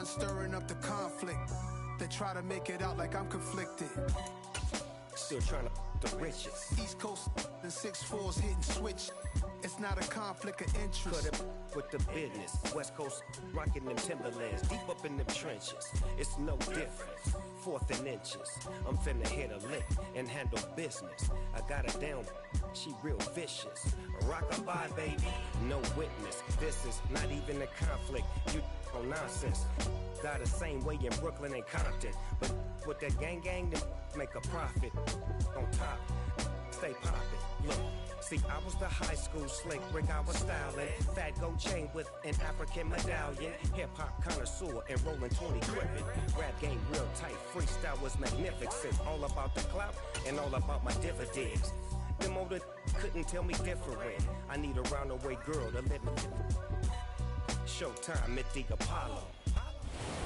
ones stirring up the conflict. They try to make it out like I'm conflicted. Still trying to the riches. East Coast and 6'4's hitting switch. It's not a conflict of interest. Cut it with the business. West Coast rocking them Timberlands. Deep up in them trenches. It's no different. 4th and inches. I'm finna hit a lick and handle business. I got her down. She real vicious. Rock-a-bye, baby. No witness. This is not even a conflict. You on nonsense. Got the same way in Brooklyn and Compton. But with that gang, them make a profit. On top, stay poppin'. Look. See, I was the high school slick Rick, I was styling. Fat gold chain with an African medallion. Hip-hop connoisseur and rolling 20 gripping. Rap game real tight, freestyle was magnificent. All about the clout and all about my dividends. Them older couldn't tell me different. I need a round-away girl to live it. Showtime at the Apollo.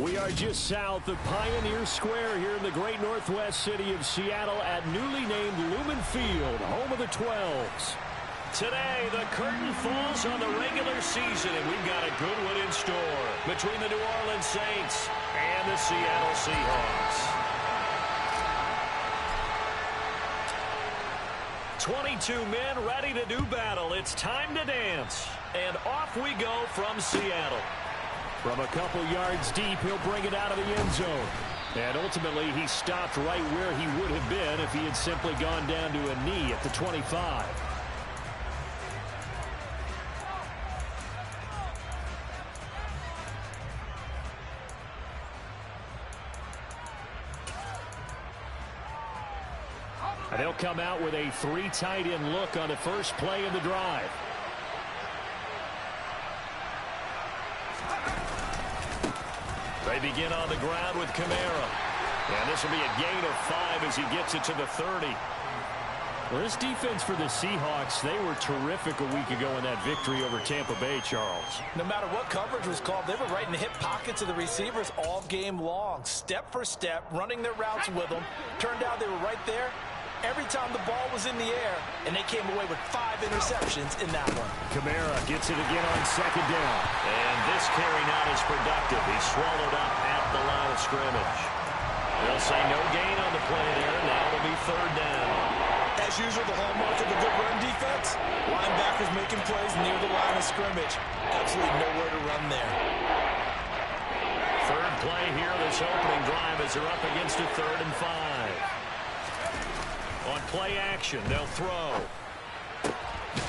We are just south of Pioneer Square here in the great northwest city of Seattle at newly named Lumen Field, home of the 12s. Today, the curtain falls on the regular season, and we've got a good one in store between the New Orleans Saints and the Seattle Seahawks. 22 men ready to do battle. It's time to dance. And off we go from Seattle. From a couple yards deep, he'll bring it out of the end zone. And ultimately, he stopped right where he would have been if he had simply gone down to a knee at the 25. And they'll come out with a 3 tight end look on the first play of the drive. They begin on the ground with Kamara. And this will be a gain of 5 as he gets it to the 30. Well, this defense for the Seahawks, they were terrific a week ago in that victory over Tampa Bay, Charles. No matter what coverage was called, they were right in the hip pockets of the receivers all game long. Step for step, running their routes with them. Turned out they were right there every time the ball was in the air, and they came away with 5 interceptions in that one. Kamara gets it again on second down. And this carry not as productive. He's swallowed up at the line of scrimmage. They'll say no gain on the play there. Now it'll be 3rd down. As usual, the hallmark of a good run defense, linebackers making plays near the line of scrimmage. Absolutely nowhere to run there. 3rd play here, this opening drive as they're up against a 3rd and 5. On play action, they'll throw.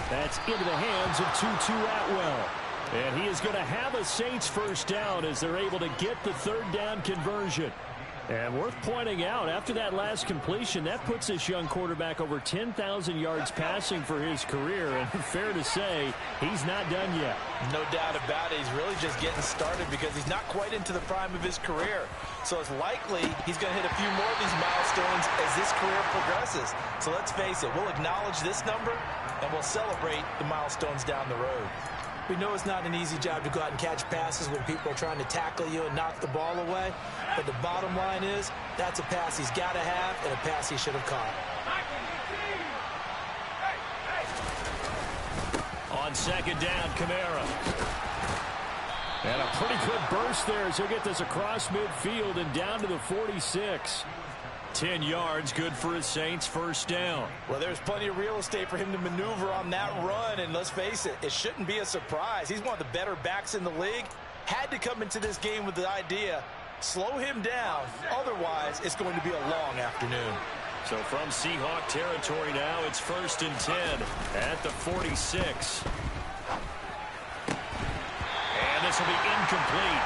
That's into the hands of Tutu Atwell. And he is going to have a Saints first down as they're able to get the 3rd down conversion. And worth pointing out, after that last completion, that puts this young quarterback over 10,000 yards passing for his career. And fair to say, he's not done yet. No doubt about it. He's really just getting started because he's not quite into the prime of his career. So it's likely he's going to hit a few more of these milestones as this career progresses. So let's face it, we'll acknowledge this number and we'll celebrate the milestones down the road. We know it's not an easy job to go out and catch passes when people are trying to tackle you and knock the ball away. But the bottom line is, that's a pass he's got to have and a pass he should have caught. On second down, Kamara. And a pretty good burst there as he'll get this across midfield and down to the 46. 10 yards, good for his Saints first down. Well, there's plenty of real estate for him to maneuver on that run, and let's face it, it shouldn't be a surprise. He's one of the better backs in the league. Had to come into this game with the idea, slow him down, otherwise it's going to be a long afternoon. So from Seahawk territory now, it's 1st and 10 at the 46. And this will be incomplete.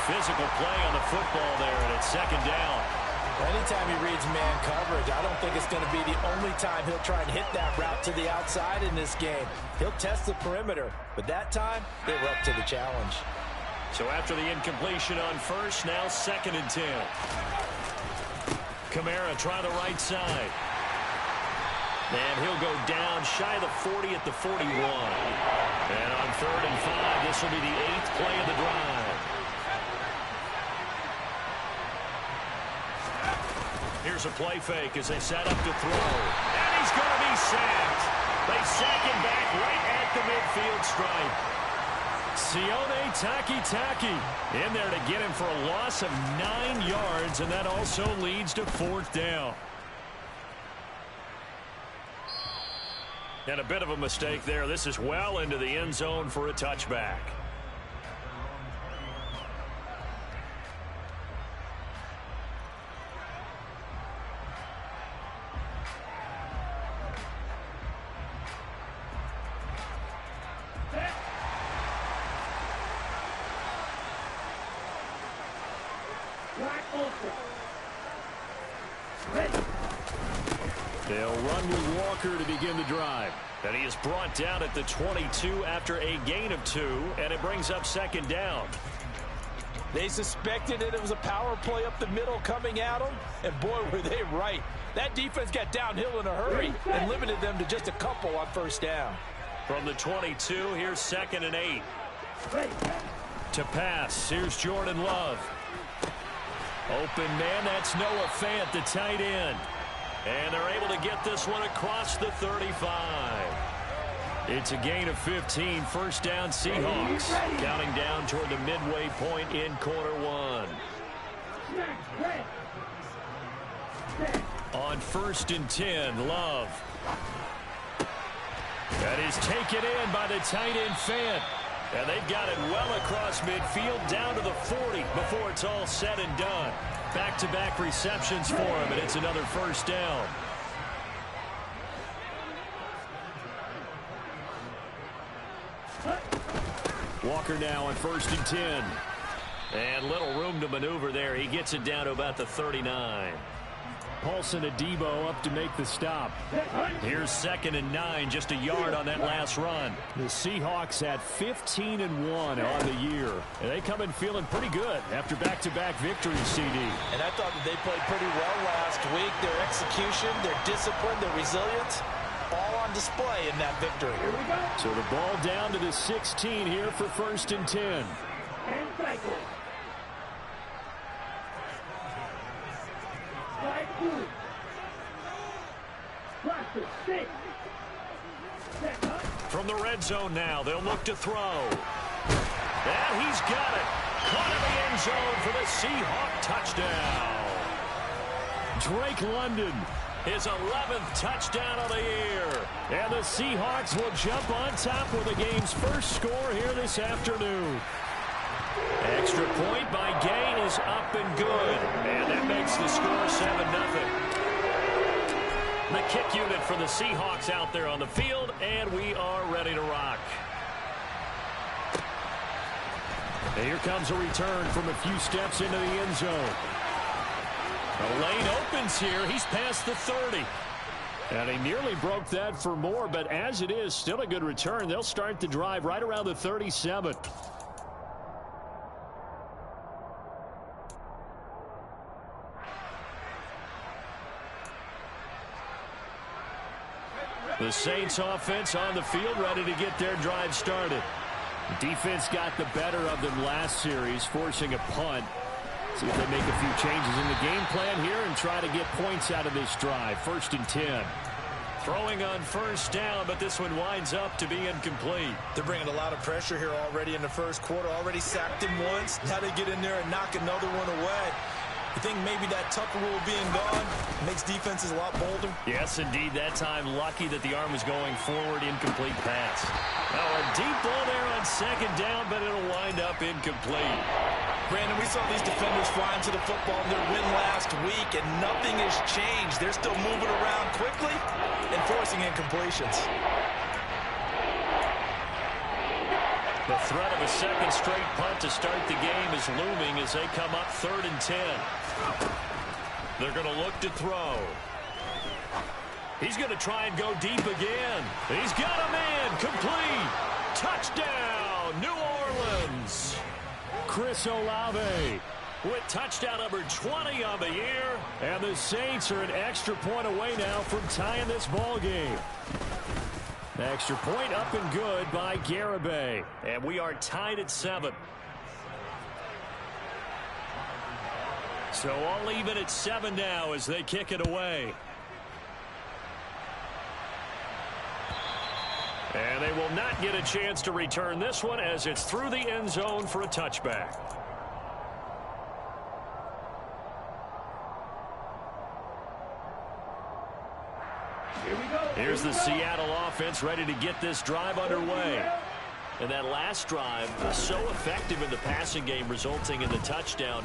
Physical play on the football there, and it's 2nd down. Anytime he reads man coverage, I don't think it's going to be the only time he'll try and hit that route to the outside in this game. He'll test the perimeter, but that time, they were up to the challenge. So after the incompletion on first, now 2nd and 10. Kamara try the right side. And he'll go down shy of the 40 at the 41. And on 3rd and 5, this will be the 8th play of the drive. Here's a play fake as they set up to throw. And he's going to be sacked. They sack him back right at the midfield stripe. Sione Taki in there to get him for a loss of 9 yards, and that also leads to 4th down. And a bit of a mistake there. This is well into the end zone for a touchback. They'll run with Walker to begin the drive. And he is brought down at the 22 after a gain of 2, and it brings up 2nd down. They suspected it was a power play up the middle coming at them, and boy, were they right. That defense got downhill in a hurry and limited them to just a couple on 1st down. From the 22, here's 2nd and 8. To pass, here's Jordan Love. Open man, that's Noah Fant, the tight end. And they're able to get this one across the 35. It's a gain of 15, 1st down Seahawks. Counting down toward the midway point in quarter 1. On 1st and 10, Love. That is taken in by the tight end Fant. And they've got it well across midfield down to the 40 before it's all said and done. Back-to-back receptions for him, and it's another 1st down. Walker now on 1st and 10. And little room to maneuver there. He gets it down to about the 39. Paulson Adebo up to make the stop. Here's 2nd and 9, just a yard on that last run. The Seahawks at 15-1 on the year. And they come in feeling pretty good after back-to-back victories, CD. And I thought that they played pretty well last week. Their execution, their discipline, their resilience, all on display in that victory. So the ball down to the 16 here for 1st and 10. From the red zone now, they'll look to throw. And he's got it. Caught in the end zone for the Seahawk touchdown. Drake London, his 11th touchdown of the year. And the Seahawks will jump on top with the game's first score here this afternoon. Extra point by Gain is up and good. And that makes the score 7-0. The kick unit for the Seahawks out there on the field, and we are ready to rock. And here comes a return from a few steps into the end zone. The lane opens here. He's past the 30. And he nearly broke that for more, but as it is, still a good return. They'll start the drive right around the 37. The Saints offense on the field, ready to get their drive started. Defense got the better of them last series, forcing a punt. See if they make a few changes in the game plan here and try to get points out of this drive. 1st and 10. Throwing on 1st down, but this one winds up to be incomplete. They're bringing a lot of pressure here already in the 1st quarter. Already sacked him once. Now they get in there and knock another one away. You think maybe that Tucker rule being gone makes defenses a lot bolder? Yes, indeed. That time, lucky that the arm was going forward. Incomplete pass. Now a deep ball there on 2nd down, but it'll wind up incomplete. Brandon, we saw these defenders flying to the football in their win last week, and nothing has changed. They're still moving around quickly and forcing incompletions. The threat of a 2nd straight punt to start the game is looming as they come up 3rd and 10. They're going to look to throw. He's going to try and go deep again. He's got a man. Complete. Touchdown, New Orleans. Chris Olave with touchdown number 20 on the year. And the Saints are an extra point away now from tying this ball game. Extra point up and good by Garibay. And we are tied at 7. So all even at 7 now as they kick it away. And they will not get a chance to return this one as it's through the end zone for a touchback. Here's the Seattle offense ready to get this drive underway. And that last drive was so effective in the passing game, resulting in the touchdown.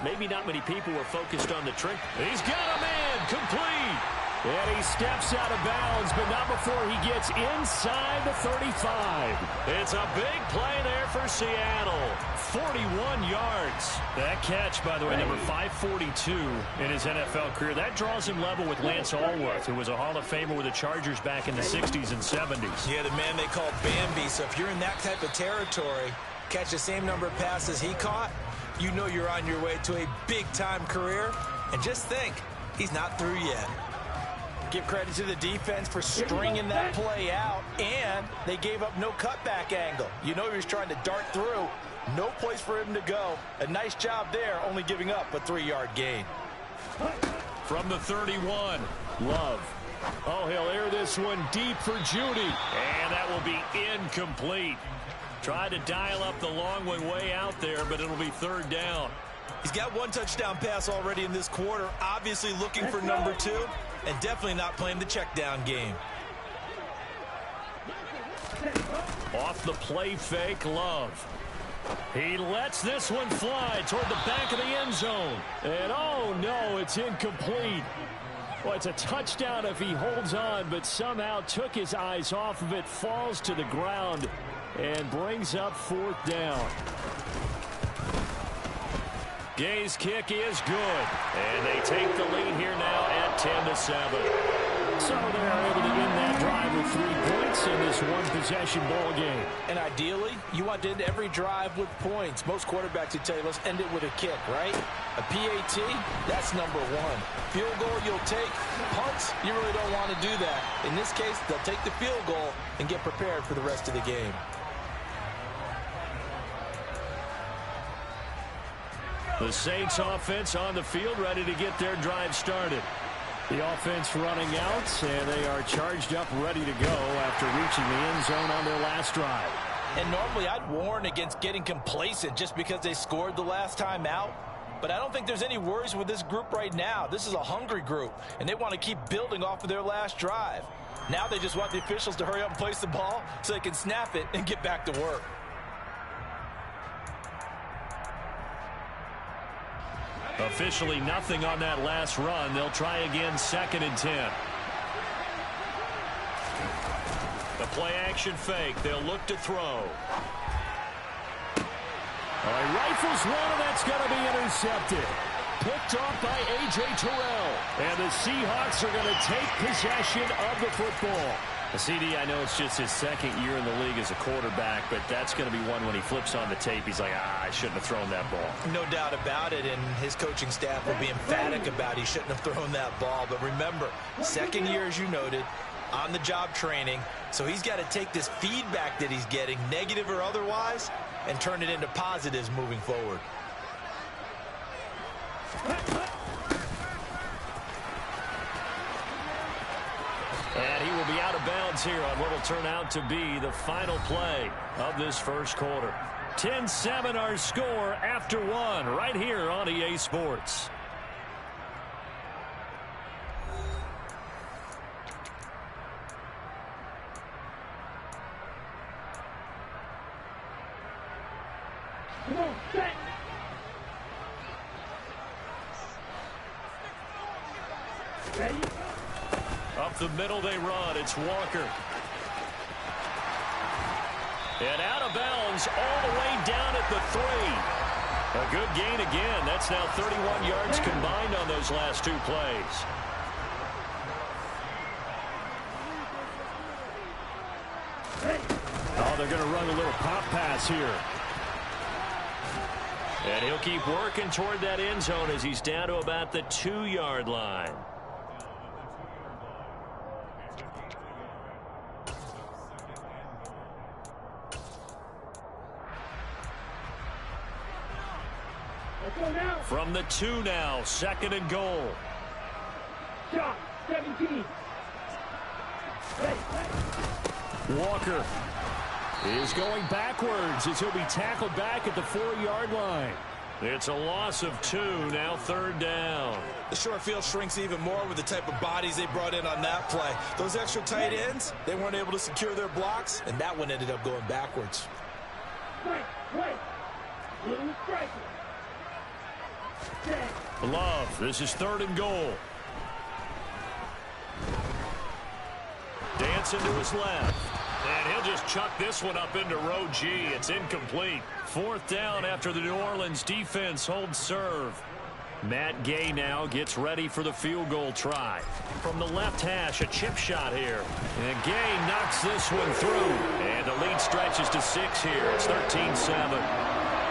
Maybe not many people were focused on the trick. He's got a man, complete. And he steps out of bounds, but not before he gets inside the 35. It's a big play there for Seattle. 41 yards. That catch, by the way, number 542 in his NFL career. That draws him level with Lance Allworth, who was a Hall of Famer with the Chargers back in the 60s and 70s. Yeah, the man they call Bambi. So if you're in that type of territory, catch the same number of passes he caught, you know you're on your way to a big-time career. And just think, he's not through yet. Give credit to the defense for stringing that play out, and they gave up no cutback angle. You know he was trying to dart through. No place for him to go. A nice job there, only giving up a 3-yard gain. From the 31, Love. Oh, he'll air this one deep for Judy. And that will be incomplete. Tried to dial up the long one way out there, but it'll be third down. He's got one touchdown pass already in this quarter, obviously looking for number 2, and definitely not playing the check down game. Off the play fake, Love. He lets this one fly toward the back of the end zone. And oh no, it's incomplete. Well, it's a touchdown if he holds on, but somehow took his eyes off of it, falls to the ground, and brings up fourth down. Gay's kick is good, and they take the lead here now at 10-7. So they're able to end that drive with 3 points in this one-possession ball game. And ideally, you want to end every drive with points. Most quarterbacks would tell you, let's end it with a kick, right? A PAT, that's number 1. Field goal, you'll take. Punts, you really don't want to do that. In this case, they'll take the field goal and get prepared for the rest of the game. The Saints offense on the field, ready to get their drive started. The offense running out, and they are charged up, ready to go after reaching the end zone on their last drive. And normally I'd warn against getting complacent just because they scored the last time out. But I don't think there's any worries with this group right now. This is a hungry group, and they want to keep building off of their last drive. Now they just want the officials to hurry up and place the ball so they can snap it and get back to work. Officially nothing on that last run. They'll try again, 2nd and 10. The play action fake. They'll look to throw. He rifles one, and that's going to be intercepted. Picked off by A.J. Terrell. And the Seahawks are going to take possession of the football. CD, I know it's just his 2nd year in the league as a quarterback, but that's going to be one when he flips on the tape, he's like, I shouldn't have thrown that ball. No doubt about it, and his coaching staff will be emphatic about he shouldn't have thrown that ball. But remember, 2nd year, as you noted, on-the-job training, so he's got to take this feedback that he's getting, negative or otherwise, and turn it into positives moving forward. And he will be out of bounds here on what will turn out to be the final play of this first quarter. 10-7 our score after 1 right here on EA Sports. Come on, set. Ready? Up the middle they run. It's Walker. And out of bounds all the way down at the 3. A good gain again. That's now 31 yards combined on those last 2 plays. Oh, they're going to run a little pop pass here. And he'll keep working toward that end zone as he's down to about the 2-yard line. From the 2 now, 2nd and goal. Shot, 17. Walker is going backwards as he'll be tackled back at the 4-yard line. It's a loss of 2, now 3rd down. The short field shrinks even more with the type of bodies they brought in on that play. Those extra tight ends, they weren't able to secure their blocks, and that one ended up going backwards. Love, this is 3rd and goal. Dancing to his left. And he'll just chuck this one up into row G. It's incomplete. 4th down after the New Orleans defense holds serve. Matt Gay now gets ready for the field goal try. From the left hash, a chip shot here. And Gay knocks this one through. And the lead stretches to 6 here. It's 13-7.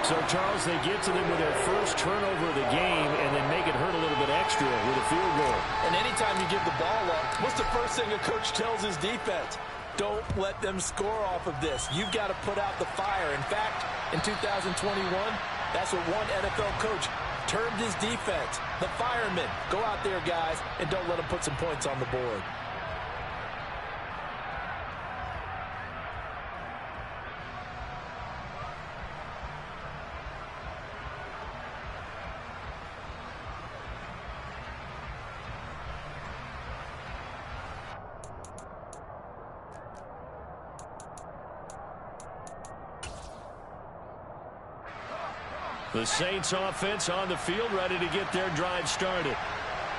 So, Charles, they get to them with their first turnover of the game and then make it hurt a little bit extra with a field goal. And anytime you give the ball up, what's the first thing a coach tells his defense? Don't let them score off of this. You've got to put out the fire. In fact, in 2021, that's what one NFL coach termed his defense. The firemen. Go out there, guys, and don't let them put some points on the board. The Saints offense on the field, ready to get their drive started.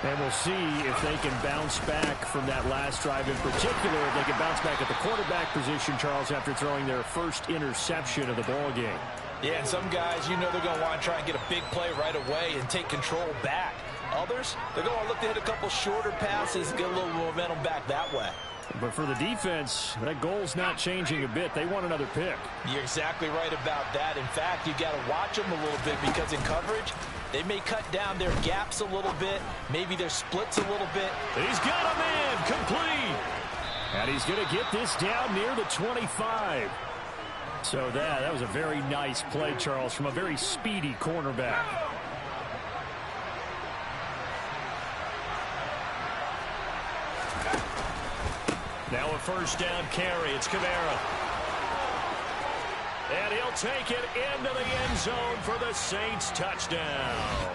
And we'll see if they can bounce back from that last drive in particular, if they can bounce back at the quarterback position, Charles, after throwing their first interception of the ball game. Yeah, and some guys, you know they're going to want to try and get a big play right away and take control back. Others, they're going to look to hit a couple shorter passes, get a little momentum back that way. But for the defense, that goal's not changing a bit. They want another pick. You're exactly right about that. In fact, you got to watch them a little bit because in coverage, they may cut down their gaps a little bit, maybe their splits a little bit. He's got a man complete. And he's going to get this down near the 25. So that was a very nice play, Charles, from a very speedy cornerback. Now a first down carry. It's Kamara. And he'll take it into the end zone for the Saints touchdown.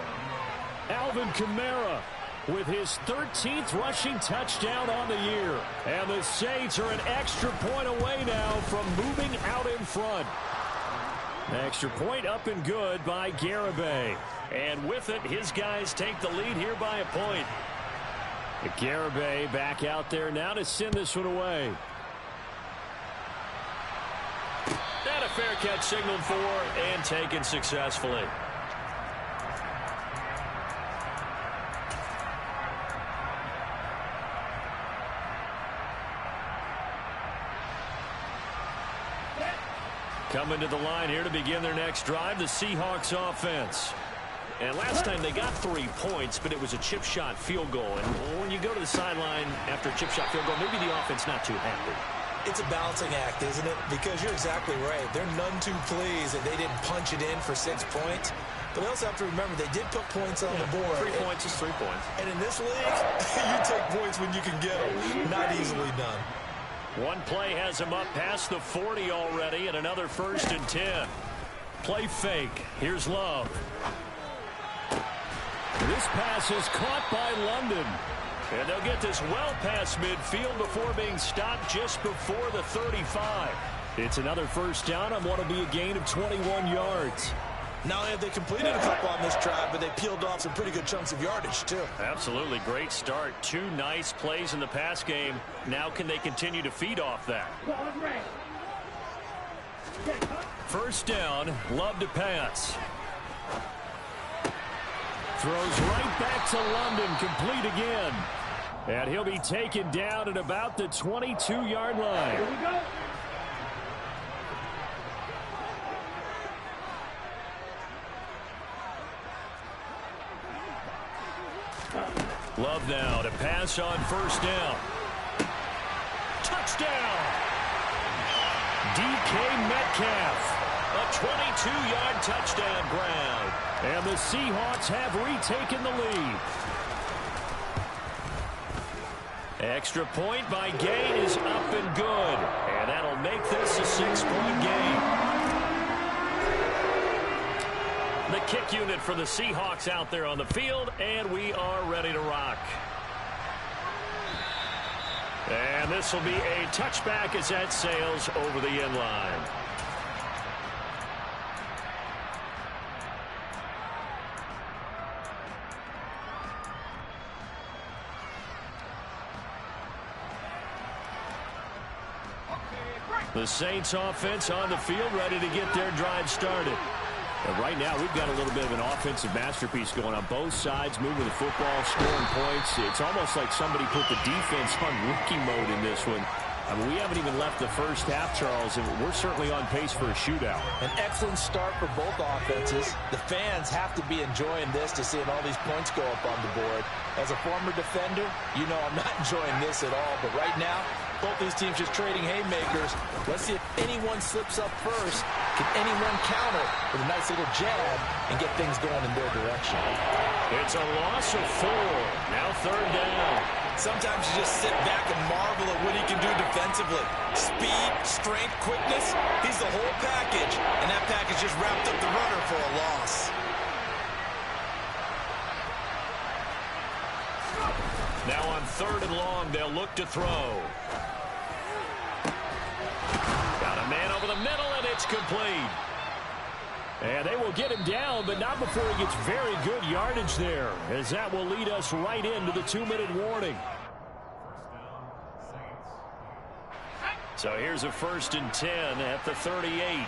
Alvin Kamara with his 13th rushing touchdown on the year. And the Saints are an extra point away now from moving out in front. Extra point up and good by Garibay. And with it, his guys take the lead here by a point. Garibay back out there now to send this one away. And a fair catch signaled for and taken successfully. Coming to the line here to begin their next drive, the Seahawks offense. And last time they got 3 points, but it was a chip shot field goal. And when you go to the sideline after a chip shot field goal, maybe the offense not too happy. It's a balancing act, isn't it? Because you're exactly right. They're none too pleased that they didn't punch it in for 6 points. But they also have to remember they did put points on the board. 3 points is 3 points. And in this league, you take points when you can get them. Not easily done. One play has him up past the 40 already, and another 1st and 10. Play fake. Here's Love. This pass is caught by London. And they'll get this well past midfield before being stopped just before the 35. It's another first down on what will be a gain of 21 yards. Not only have they completed a couple on this drive, but they peeled off some pretty good chunks of yardage, too. Absolutely. Great start. 2 nice plays in the pass game. Now can they continue to feed off that? First down, Love to pass. Throws right back to London, complete again. And he'll be taken down at about the 22-yard line. Here we go. Love now to pass on first down. Touchdown! DK Metcalf. A 22-yard touchdown ground. And the Seahawks have retaken the lead. Extra point by Gay is up and good. And that'll make this a 6-point game. The kick unit for the Seahawks out there on the field, and we are ready to rock. And this will be a touchback as that sails over the end line. The Saints offense on the field, ready to get their drive started. And right now, we've got a little bit of an offensive masterpiece going on both sides, moving the football, scoring points. It's almost like somebody put the defense on rookie mode in this one. I mean, we haven't even left the first half, Charles, and we're certainly on pace for a shootout. An excellent start for both offenses. The fans have to be enjoying this to seeing all these points go up on the board. As a former defender, you know I'm not enjoying this at all. But right now, both these teams just trading haymakers. Let's see if anyone slips up first. Can anyone counter with a nice little jab and get things going in their direction? It's a loss of 4. Now 3rd down. Sometimes you just sit back and marvel at what he can do defensively. Speed, strength, quickness. He's the whole package. And that package just wrapped up the runner for a loss. Now on 3rd and long, they'll look to throw. Got a man over the middle, and it's complete. And they will get him down, but not before he gets very good yardage there, as that will lead us right into the 2-minute warning. So here's a 1st and 10 at the 38.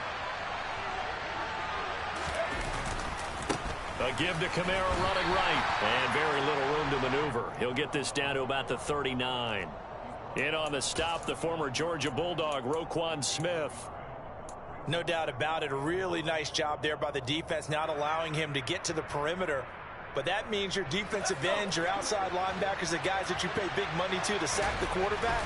A give to Kamara running right, and very little room to maneuver. He'll get this down to about the 39. In on the stop, the former Georgia Bulldog, Roquan Smith. No doubt about it. A really nice job there by the defense, not allowing him to get to the perimeter. But that means your defensive ends, your outside linebackers, the guys that you pay big money to sack the quarterback,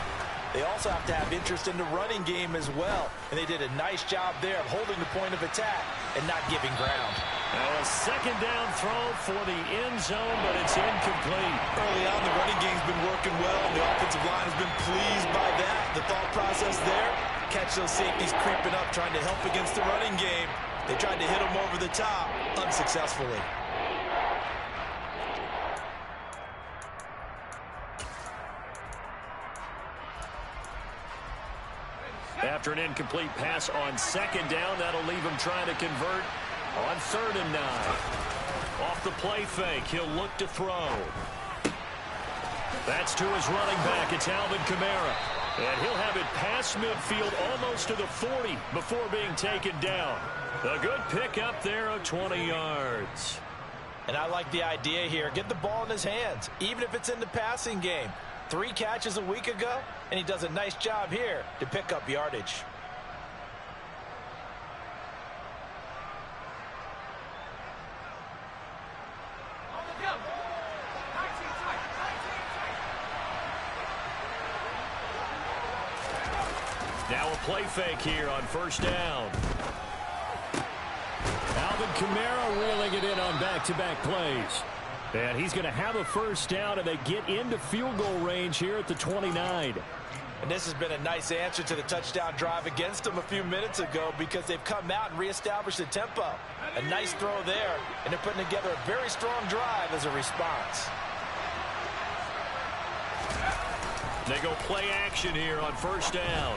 they also have to have interest in the running game as well. And they did a nice job there of holding the point of attack and not giving ground. Now a 2nd down throw for the end zone, but it's incomplete. Early on, the running game's been working well, and the offensive line has been pleased by that. The thought process there, catch those safeties creeping up, trying to help against the running game. They tried to hit them over the top, unsuccessfully. After an incomplete pass on 2nd down, that'll leave him trying to convert on 3rd and 9. Off the play fake, he'll look to throw. That's to his running back. It's Alvin Kamara. And he'll have it past midfield almost to the 40 before being taken down. A good pickup there of 20 yards. And I like the idea here. Get the ball in his hands, even if it's in the passing game. 3 catches a week ago, and he does a nice job here to pick up yardage. Now a play fake here on 1st down. Alvin Kamara reeling it in on back-to-back plays. And he's going to have a 1st down, and they get into field goal range here at the 29. And this has been a nice answer to the touchdown drive against them a few minutes ago, because they've come out and reestablished the tempo. A nice throw there, and they're putting together a very strong drive as a response. They go play action here on 1st down.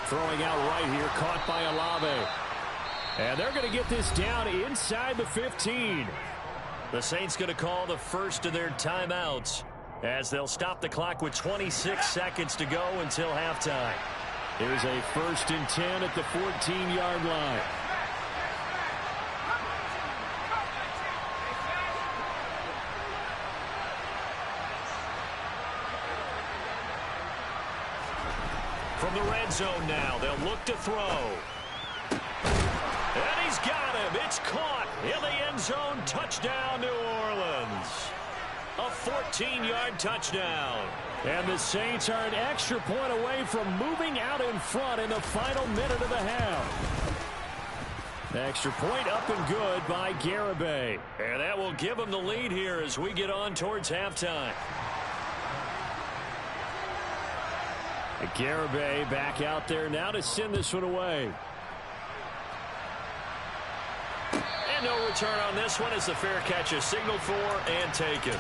Throwing out right here, caught by Olave. And they're going to get this down inside the 15. The Saints going to call the first of their timeouts as they'll stop the clock with 26 seconds to go until halftime. Here's a 1st and 10 at the 14-yard line. From the red zone now, they'll look to throw. And he's got him. It's caught in the end zone. Touchdown, New Orleans. A 14-yard touchdown. And the Saints are an extra point away from moving out in front in the final minute of the half. Extra point up and good by Garibay. And that will give them the lead here as we get on towards halftime. Garibay back out there now to send this one away. And no return on this one as the fair catch is signaled for and taken.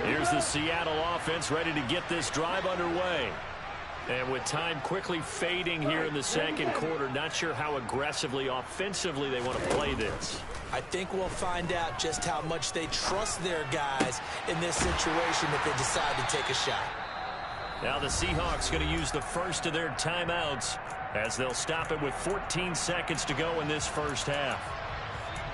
Here's the Seattle offense ready to get this drive underway. And with time quickly fading here in the second quarter, not sure how aggressively, offensively they want to play this. I think we'll find out just how much they trust their guys in this situation if they decide to take a shot. Now the Seahawks going to use the first of their timeouts as they'll stop it with 14 seconds to go in this first half.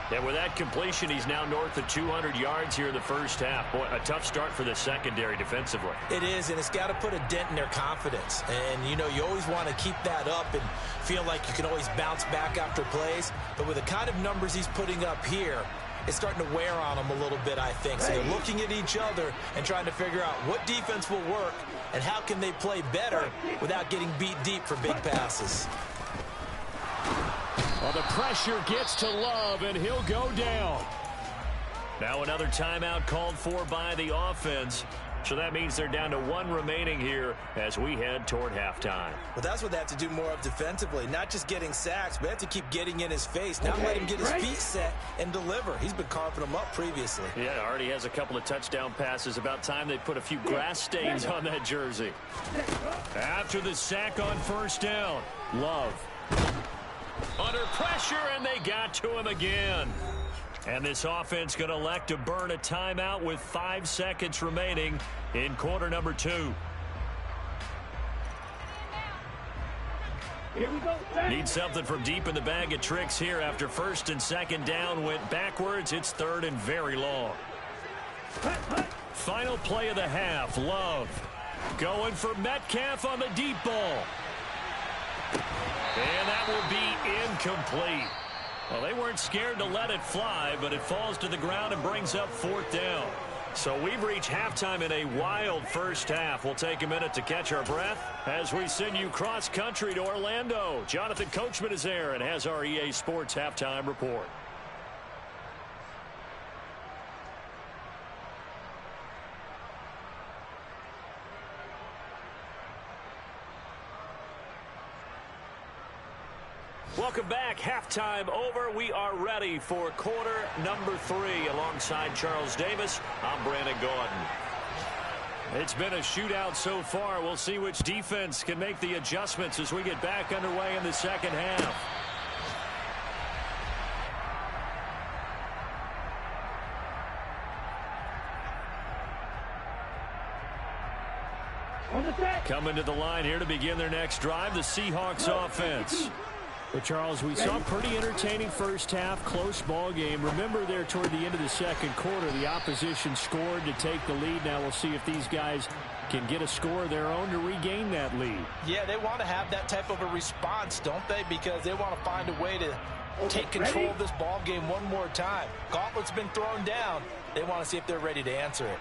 And with that completion, he's now north of 200 yards here in the first half. Boy, a tough start for the secondary defensively. It is, and it's got to put a dent in their confidence. And, you know, you always want to keep that up and feel like you can always bounce back after plays. But with the kind of numbers he's putting up here, it's starting to wear on them a little bit, I think. So they're looking at each other and trying to figure out what defense will work and how can they play better without getting beat deep for big passes. Well, the pressure gets to Love, and he'll go down. Now another timeout called for by the offense. So that means they're down to one remaining here as we head toward halftime. Well, that's what they have to do more of defensively. Not just getting sacks, but they have to keep getting in his face. Not let him get his feet set and deliver. He's been carving them up previously. Yeah, already has a couple of touchdown passes. About time they put a few grass stains on that jersey. After the sack on first down, Love under pressure, and they got to him again. And this offense going to elect to burn a timeout with 5 seconds remaining in quarter number 2. Here we go. Need something from deep in the bag of tricks here after first and second down went backwards. It's third and very long. Final play of the half. Love going for Metcalf on the deep ball. And that will be incomplete. Well, they weren't scared to let it fly, but it falls to the ground and brings up fourth down. So we've reached halftime in a wild first half. We'll take a minute to catch our breath as we send you cross-country to Orlando. Jonathan Coachman is there and has our EA Sports halftime report. Welcome back. Halftime over. We are ready for quarter number 3. Alongside Charles Davis, I'm Brandon Gordon. It's been a shootout so far. We'll see which defense can make the adjustments as we get back underway in the second half. Coming to the line here to begin their next drive, the Seahawks offense. Well, Charles, we saw a pretty entertaining first half, close ball game. Remember there toward the end of the second quarter, the opposition scored to take the lead. Now we'll see if these guys can get a score of their own to regain that lead. Yeah, they want to have that type of a response, don't they? Because they want to find a way to take control of this ball game one more time. Gauntlet's been thrown down. They want to see if they're ready to answer it.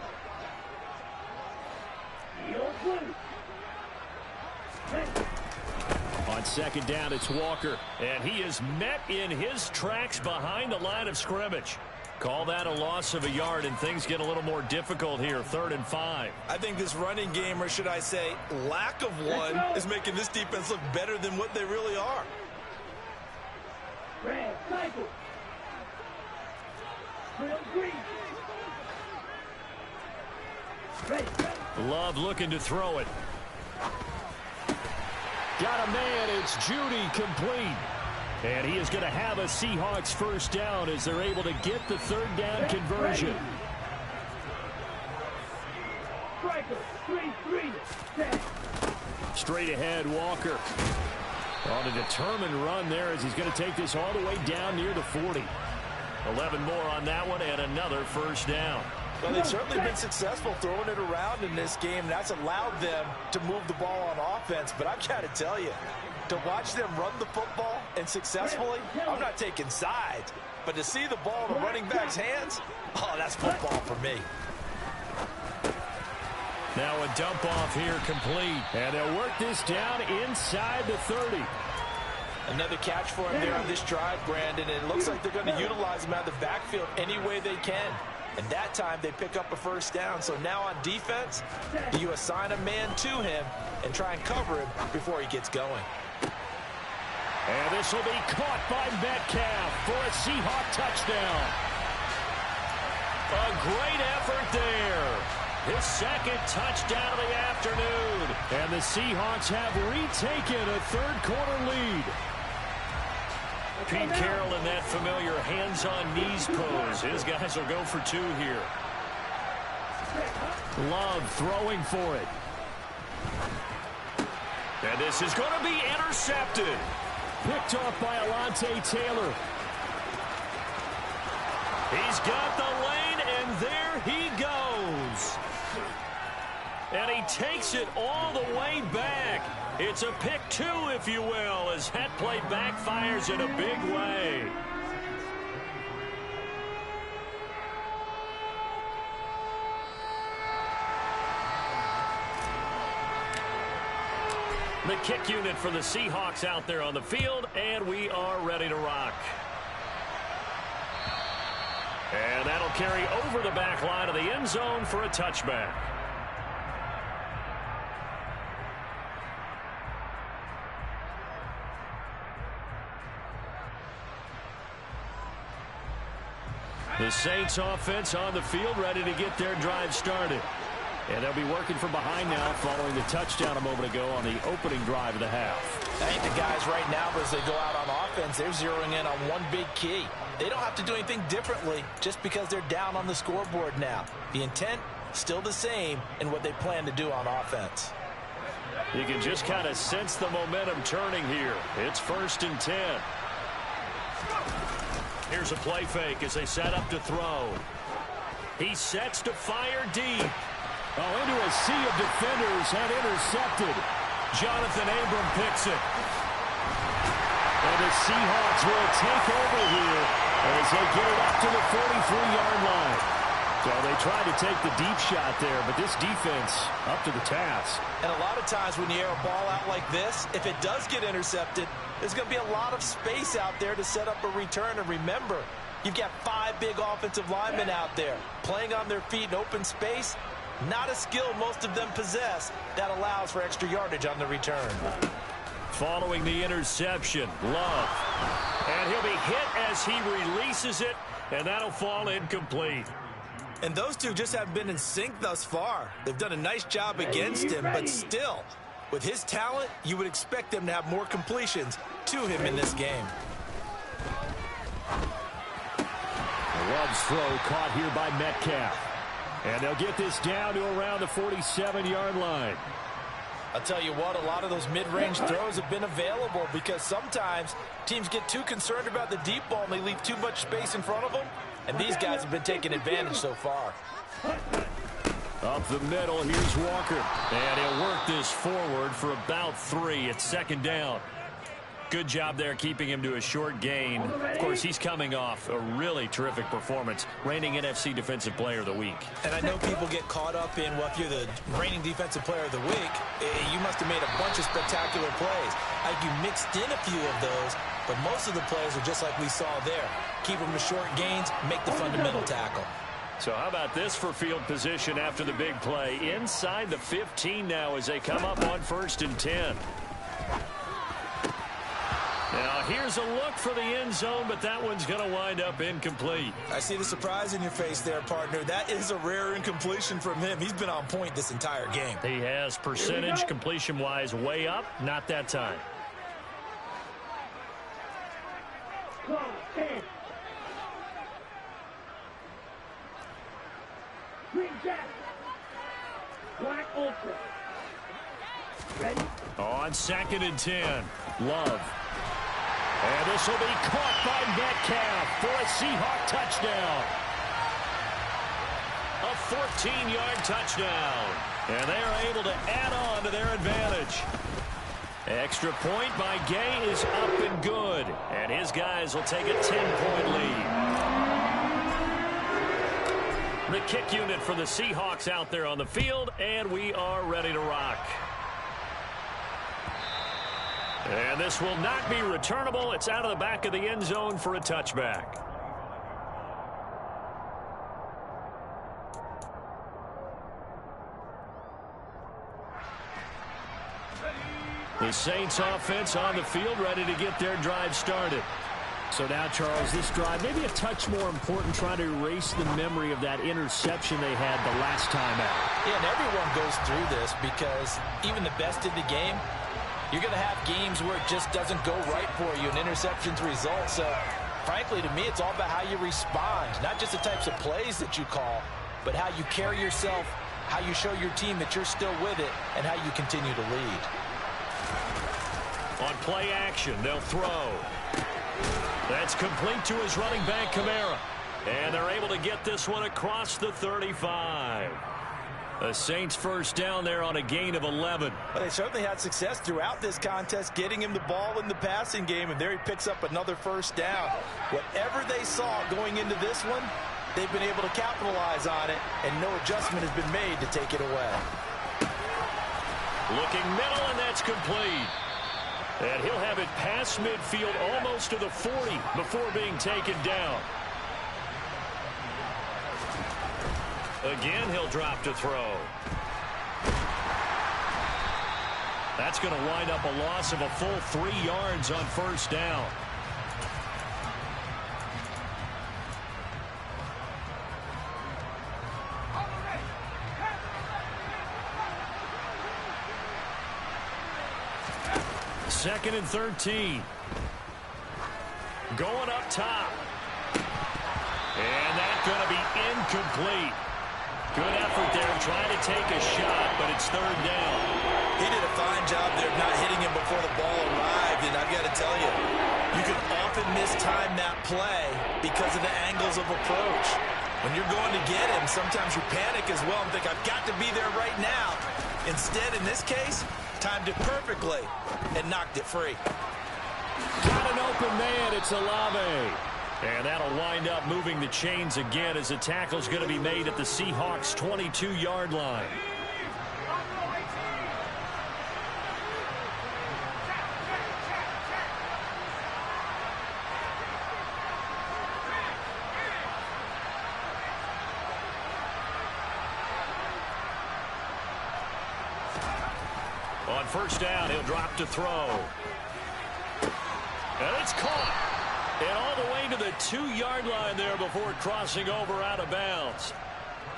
On second down, it's Walker, and he is met in his tracks behind the line of scrimmage. Call that a loss of a yard, and things get a little more difficult here, 3rd and 5. I think this running game, or should I say lack of one, is making this defense look better than what they really are. Red cycle. Green. Love looking to throw it. Got a man, it's Judy, complete. And he is going to have a Seahawks first down as they're able to get the third down conversion. Straight ahead, Walker. On a determined run there as he's going to take this all the way down near the 40. 11 more on that one and another first down. Well, they've certainly been successful throwing it around in this game. That's allowed them to move the ball on offense. But I've got to tell you, to watch them run the football and successfully, I'm not taking sides. But to see the ball in the running back's hands, oh, that's football for me. Now a dump off here complete. And they'll work this down inside the 30. Another catch for him there on this drive, Brandon. And it looks like they're going to utilize him out of the backfield any way they can. And that time they pick up a first down. So now on defense, you assign a man to him and try and cover him before he gets going. And this will be caught by Metcalf for a Seahawk touchdown. A great effort there. His second touchdown of the afternoon. And the Seahawks have retaken a third-quarter lead. Pete Carroll in that familiar hands-on-knees pose. His guys will go for two here. Love throwing for it. And this is going to be intercepted. Picked off by Alontae Taylor. He's got the lane, and there he goes. And he takes it all the way back. It's a pick two, if you will, as that play backfires in a big way. The kick unit for the Seahawks out there on the field, and we are ready to rock. And that'll carry over the back line of the end zone for a touchback. The Saints offense on the field, ready to get their drive started. And they'll be working from behind now following the touchdown a moment ago on the opening drive of the half. I think the guys right now, as they go out on offense, they're zeroing in on one big key. They don't have to do anything differently just because they're down on the scoreboard now. The intent, still the same in what they plan to do on offense. You can just kind of sense the momentum turning here. It's 1st and 10. Here's a play fake as they set up to throw. He sets to fire deep. Oh, into a sea of defenders and intercepted. Jonathan Abram picks it. And the Seahawks will take over here as they get it up to the 43-yard line. So they tried to take the deep shot there, but this defense up to the task. And a lot of times when you air a ball out like this, if it does get intercepted, there's going to be a lot of space out there to set up a return. And remember, you've got 5 big offensive linemen out there playing on their feet in open space. Not a skill most of them possess that allows for extra yardage on the return. Following the interception, Love. And he'll be hit as he releases it, and that'll fall incomplete. And those two just haven't been in sync thus far. They've done a nice job against him, but still, with his talent, you would expect them to have more completions to him in this game. Love's throw caught here by Metcalf. And they'll get this down to around the 47-yard line. I'll tell you what, a lot of those mid-range throws have been available because sometimes teams get too concerned about the deep ball and they leave too much space in front of them. And these guys have been taking advantage so far. Up the middle, here's Walker. And he'll work this forward for about 3 at 2nd down. Good job there keeping him to a short gain. Of course, he's coming off a really terrific performance, reigning NFC Defensive Player of the Week. And I know people get caught up in, well, if you're the reigning Defensive Player of the Week, you must have made a bunch of spectacular plays. You mixed in a few of those, but most of the plays are just like we saw there. Keep them to short gains, make the fundamental tackle. So how about this for field position after the big play? Inside the 15 now as they come up on 1st and 10. Now, here's a look for the end zone, but that one's going to wind up incomplete. I see the surprise in your face there, partner. That is a rare incompletion from him. He's been on point this entire game. He has percentage completion-wise way up. Not that time. Green Jack. Black Ultra. Ready? On 2nd and 10, Love. And this will be caught by Metcalf for a Seahawk touchdown. A 14-yard touchdown. And they are able to add on to their advantage. Extra point by Gay is up and good. And his guys will take a 10-point lead. The kick unit for the Seahawks out there on the field, and we are ready to rock. And this will not be returnable. It's out of the back of the end zone for a touchback. The Saints offense on the field, ready to get their drive started. So now, Charles, this drive maybe a touch more important, trying to erase the memory of that interception they had the last time out. Yeah, and everyone goes through this because even the best in the game, you're going to have games where it just doesn't go right for you, and interceptions result. So, frankly, to me, it's all about how you respond, not just the types of plays that you call, but how you carry yourself, how you show your team that you're still with it, and how you continue to lead. On play action, they'll throw. That's complete to his running back, Kamara. And they're able to get this one across the 35. The Saints first down there on a gain of 11. Well, they certainly had success throughout this contest, getting him the ball in the passing game, and there he picks up another first down. Whatever they saw going into this one, they've been able to capitalize on it, and no adjustment has been made to take it away. Looking middle, and that's complete. And he'll have it past midfield almost to the 40 before being taken down. Again, he'll drop to throw. That's going to wind up a loss of a full 3 yards on first down. Second and 13. Going up top. And that's going to be incomplete. Good effort there trying to take a shot, but it's third down. He did a fine job there of not hitting him before the ball arrived, and I've got to tell you, you can often mistime that play because of the angles of approach. When you're going to get him, sometimes you panic as well and think, I've got to be there right now. Instead, in this case, timed it perfectly and knocked it free. Got an open man. It's Olave. And that'll wind up moving the chains again as the tackle's going to be made at the Seahawks' 22-yard line. On first down, he'll drop to throw. And it's caught. And all the way to the 2-yard line there before crossing over out of bounds.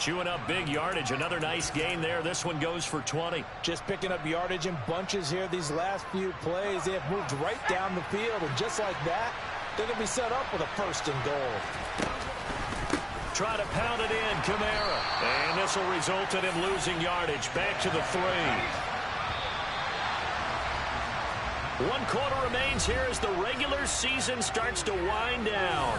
Chewing up big yardage. Another nice gain there. This one goes for 20. Just picking up yardage in bunches here these last few plays. They have moved right down the field. And just like that, they're going to be set up with a first and goal. Try to pound it in, Kamara. And this will result in him losing yardage. Back to the 3. 1 quarter remains here as the regular season starts to wind down.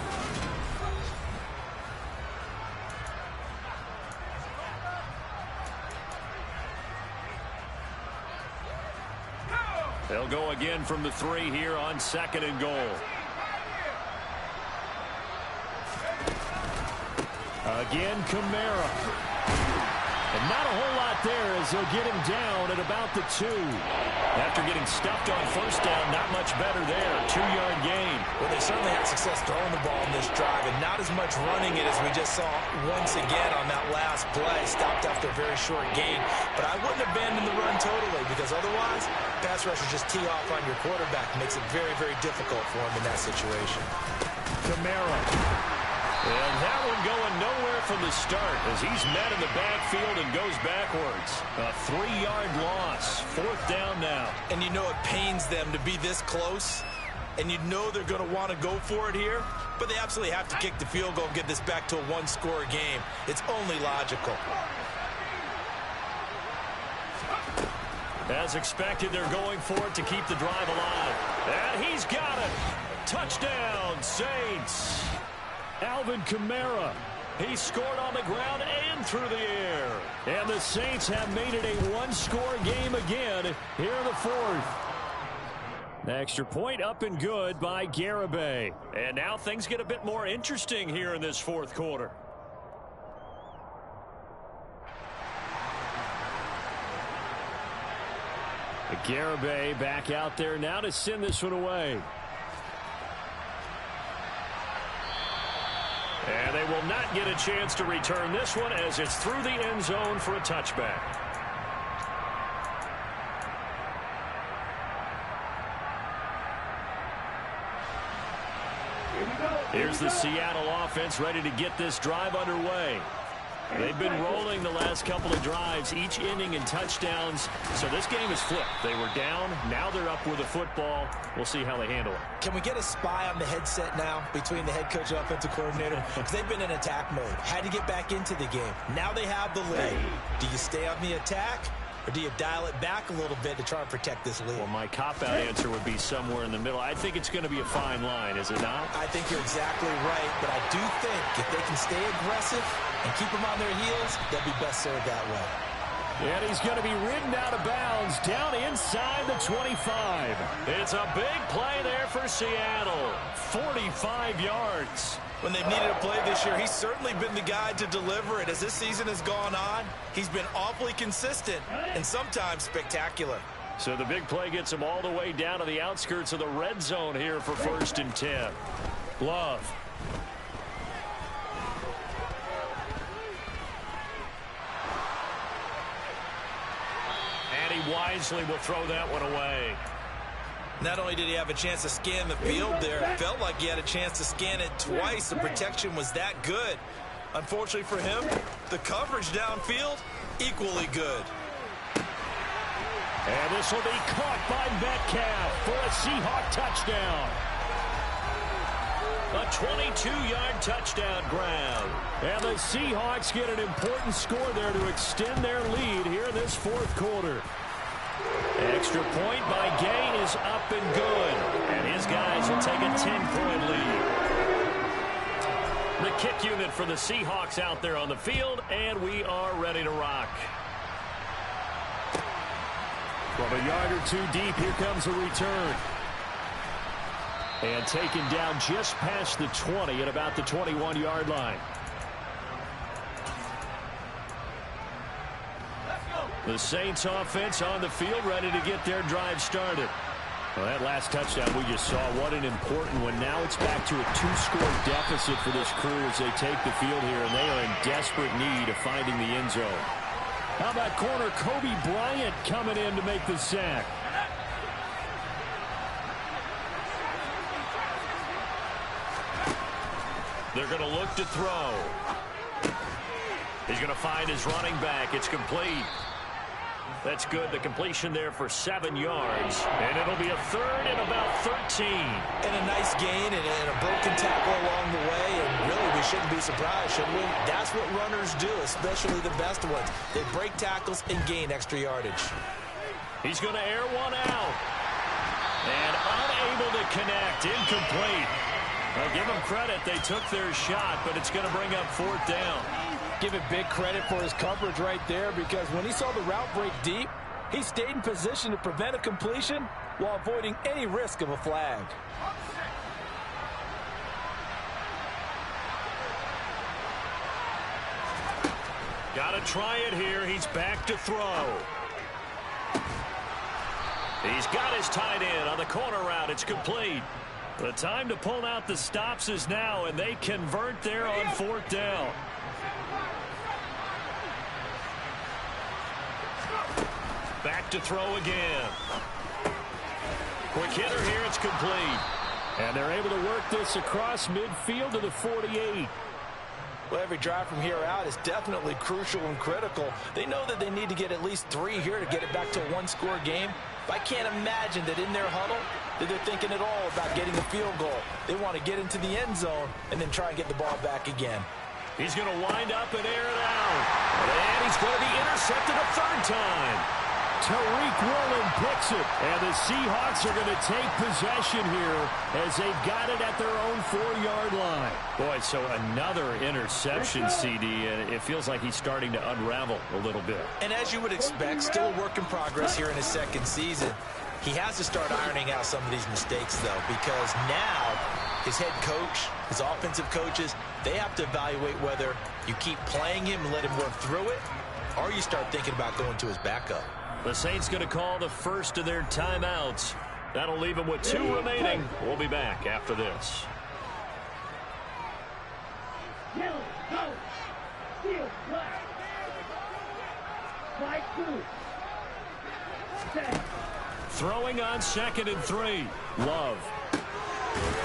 They'll go again from the 3 here on second and goal. Again, Kamara. And not a whole lot there as they'll get him down at about the 2. After getting stuffed on first down, not much better there. 2-yard gain. Well, they certainly had success throwing the ball in this drive, and not as much running it as we just saw once again on that last play. Stopped after a very short gain. But I wouldn't abandon the run totally, because otherwise, pass rushers just tee off on your quarterback. Makes it very, very difficult for him in that situation. Kamara. And that one going nowhere from the start as he's met in the backfield and goes backwards. A 3-yard loss. 4th down now. And you know it pains them to be this close. And you know they're going to want to go for it here. But they absolutely have to kick the field goal and get this back to a 1-score game. It's only logical. As expected, they're going for it to keep the drive alive. And he's got it. Touchdown, Saints. Alvin Kamara. He scored on the ground and through the air. And the Saints have made it a 1-score game again here in the 4th. The extra point up and good by Garibay. And now things get a bit more interesting here in this 4th quarter. Garibay back out there now to send this one away. And they will not get a chance to return this one as it's through the end zone for a touchback. Here's the Seattle offense ready to get this drive underway. They've been rolling the last couple of drives, each ending in touchdowns. So this game is flipped. They were down. Now they're up with a football. We'll see how they handle it. Can we get a spy on the headset now between the head coach and offensive coordinator? Because they've been in attack mode. Had to get back into the game. Now they have the lead. Do you stay on the attack? Or do you dial it back a little bit to try and protect this lead? Well, my cop-out answer would be somewhere in the middle. I think it's going to be a fine line, is it not? I think you're exactly right, but I do think if they can stay aggressive and keep them on their heels, they'll be best served that way. And he's going to be ridden out of bounds down inside the 25. It's a big play there for Seattle. 45 yards. When they've needed a play this year, he's certainly been the guy to deliver it. As this season has gone on, he's been awfully consistent and sometimes spectacular. So the big play gets him all the way down to the outskirts of the red zone here for 1st and 10. Love. And he wisely will throw that one away. Not only did he have a chance to scan the field there, it felt like he had a chance to scan it twice. The protection was that good. Unfortunately for him, the coverage downfield, equally good. And this will be caught by Metcalf for a Seahawk touchdown. A 22-yard touchdown grab. And the Seahawks get an important score there to extend their lead here in this 4th quarter. Extra point by Gay is up and good. And his guys will take a 10-point lead. The kick unit for the Seahawks out there on the field, and we are ready to rock. From a yard or two deep, here comes a return. And taken down just past the 20 at about the 21-yard line. The Saints offense on the field ready to get their drive started. Well, that last touchdown we just saw, what an important one. Now it's back to a 2-score deficit for this crew as they take the field here, and they are in desperate need of finding the end zone. How about corner Kobe Bryant coming in to make the sack? They're going to look to throw. He's going to find his running back. It's complete. That's good. The completion there for 7 yards. And it'll be a 3rd and about 13. And a nice gain and a broken tackle along the way. And really, we shouldn't be surprised, should we? That's what runners do, especially the best ones. They break tackles and gain extra yardage. He's going to air one out. And unable to connect. Incomplete. Well, give them credit. They took their shot, but it's going to bring up 4th down. Give it big credit for his coverage right there, because when he saw the route break deep, he stayed in position to prevent a completion while avoiding any risk of a flag. Got to try it here. He's back to throw. He's got his tight end on the corner route. It's complete. The time to pull out the stops is now, and they convert there on 4th down. Back to throw again. Quick hitter here. It's complete. And they're able to work this across midfield to the 48. Well, every drive from here out is definitely crucial and critical. They know that they need to get at least 3 here to get it back to a 1-score game. But I can't imagine that in their huddle that they're thinking at all about getting a field goal. They want to get into the end zone and then try and get the ball back again. He's going to wind up and air it out. And he's going to be intercepted a 3rd time. Tariq Woolen picks it. And the Seahawks are going to take possession here as they've got it at their own 4-yard line. Boy, so another interception, CD, and it feels like he's starting to unravel a little bit. And as you would expect, still a work in progress here in his 2nd season. He has to start ironing out some of these mistakes, though, because now his head coach, his offensive coaches, they have to evaluate whether you keep playing him and let him work through it, or you start thinking about going to his backup. The Saints going to call the first of their timeouts. That'll leave them with 2 remaining. We'll be back after this. Yellow, go. Field, black. Flag 2. Set. Throwing on 2nd and 3. Love.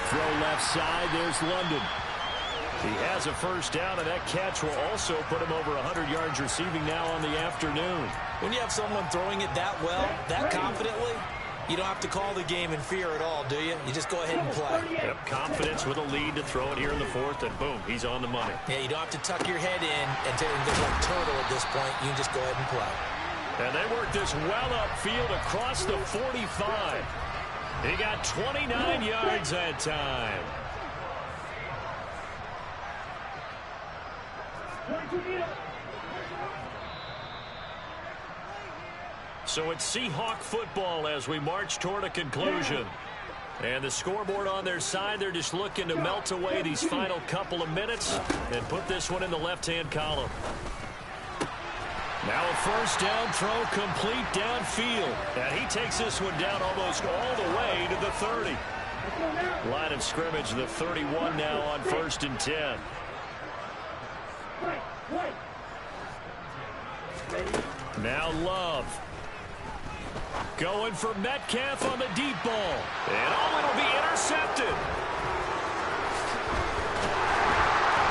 Throw left side. There's London. He has a first down, and that catch will also put him over 100 yards receiving now on the afternoon. When you have someone throwing it that well, that confidently, you don't have to call the game in fear at all, do you? You just go ahead and play. Yep, confidence with a lead to throw it here in the 4th, and boom, he's on the money. Yeah, you don't have to tuck your head in and go like turtle at this point. You can just go ahead and play. And they work this well upfield across the 45. He got 29 yards that time. So it's Seahawk football as we march toward a conclusion. And the scoreboard on their side, they're just looking to melt away these final couple of minutes and put this one in the left-hand column. Now a first down throw complete downfield. And he takes this one down almost all the way to the 30. Line of scrimmage, the 31 now on 1st and 10. Now Love. Going for Metcalf on the deep ball. And it'll be intercepted.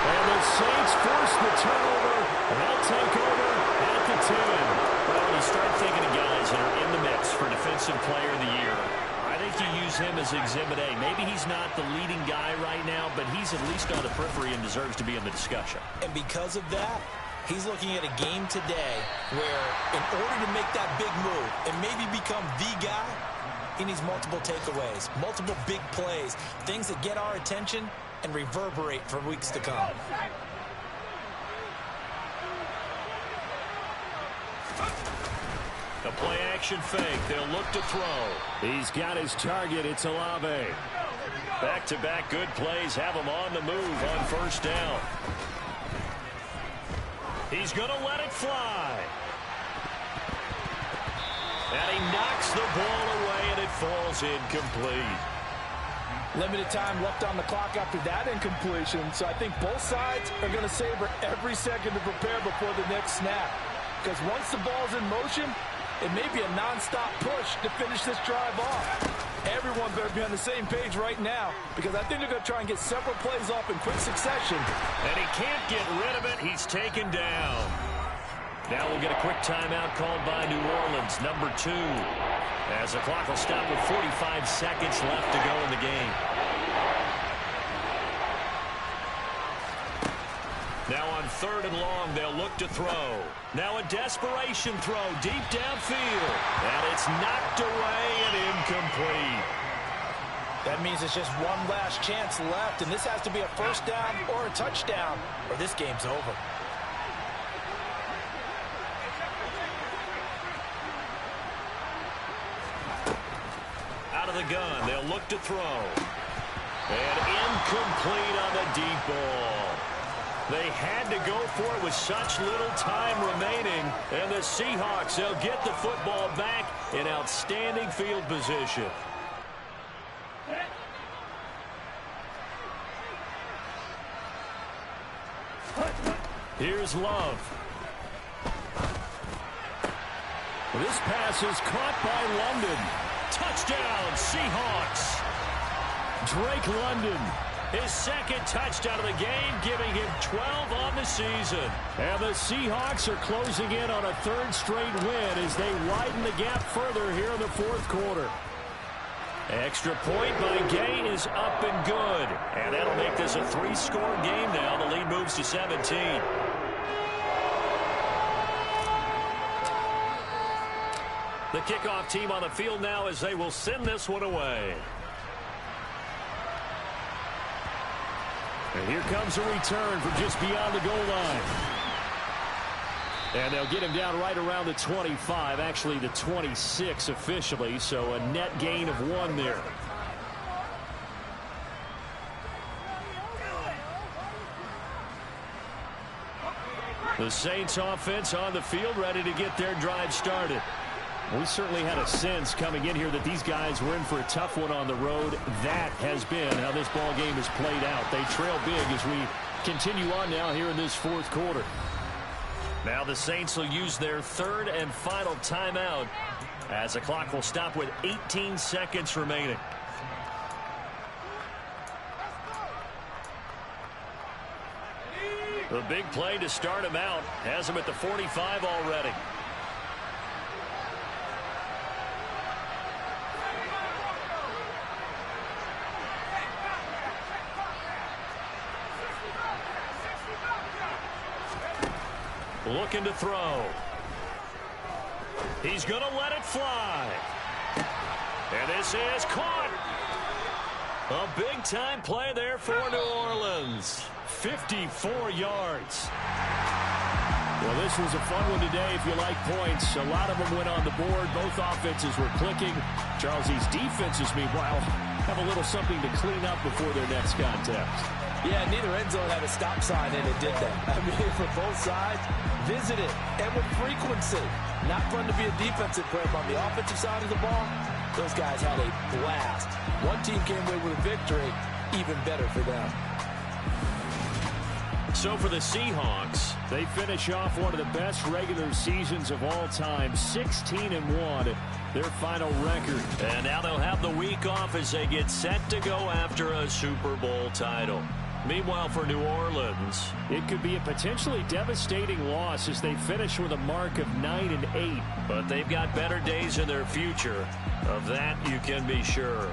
And the Saints force the turnover. And they'll take over at the 10. Well, when you start thinking of guys that are in the mix for Defensive Player of the Year, I think you use him as Exhibit A. Maybe he's not the leading guy right now, but he's at least on the periphery and deserves to be in the discussion. And because of that, he's looking at a game today where in order to make that big move and maybe become the guy, he needs multiple takeaways, multiple big plays, things that get our attention and reverberate for weeks to come. A play-action fake. They'll look to throw. He's got his target. It's Olave. Back-to-back good plays have him on the move on first down. He's going to let it fly. And he knocks the ball away, and it falls incomplete. Limited time left on the clock after that incompletion, so I think both sides are going to savor every second to prepare before the next snap. Because once the ball's in motion, it may be a non-stop push to finish this drive off. Everyone better be on the same page right now, because I think they're going to try and get several plays off in quick succession. And he can't get rid of it. He's taken down. Now we'll get a quick timeout called by New Orleans, number 2. As the clock will stop with 45 seconds left to go in the game. Now on 3rd and long, they'll look to throw. Now a desperation throw deep downfield. And it's knocked away and incomplete. That means it's just one last chance left, and this has to be a first down or a touchdown, or this game's over. Out of the gun, they'll look to throw. And incomplete on the deep ball. They had to go for it with such little time remaining. And the Seahawks, they'll get the football back in outstanding field position. Here's Love. This pass is caught by London. Touchdown, Seahawks. Drake London, his 2nd touchdown of the game, giving him 12 on the season. And the Seahawks are closing in on a 3rd straight win as they widen the gap further here in the 4th quarter. Extra point by Gay is up and good. And that'll make this a 3-score game now. The lead moves to 17. The kickoff team on the field now as they will send this one away. And here comes a return from just beyond the goal line. And they'll get him down right around the 25, actually the 26 officially, so a net gain of 1 there. The Saints offense on the field, ready to get their drive started. We certainly had a sense coming in here that these guys were in for a tough one on the road. That has been how this ball game has played out. They trail big as we continue on now here in this fourth quarter. Now the Saints will use their third and final timeout as the clock will stop with 18 seconds remaining. The big play to start him out has him at the 45 already. Looking to throw. He's going to let it fly. And this is caught. A big-time play there for New Orleans. 54 yards. Well, this was a fun one today if you like points. A lot of them went on the board. Both offenses were clicking. Charles, these defenses, meanwhile, have a little something to clean up before their next contest. Yeah, neither end zone had a stop sign, and it did that. I mean, for both sides, visit it, and with frequency. Not fun to be a defensive player, but on the offensive side of the ball, those guys had a blast. One team came away with a victory, even better for them. So for the Seahawks, they finish off one of the best regular seasons of all time, 16-1, their final record. And now they'll have the week off as they get set to go after a Super Bowl title. Meanwhile, for New Orleans, it could be a potentially devastating loss as they finish with a mark of 9-8. But they've got better days in their future. Of that, you can be sure.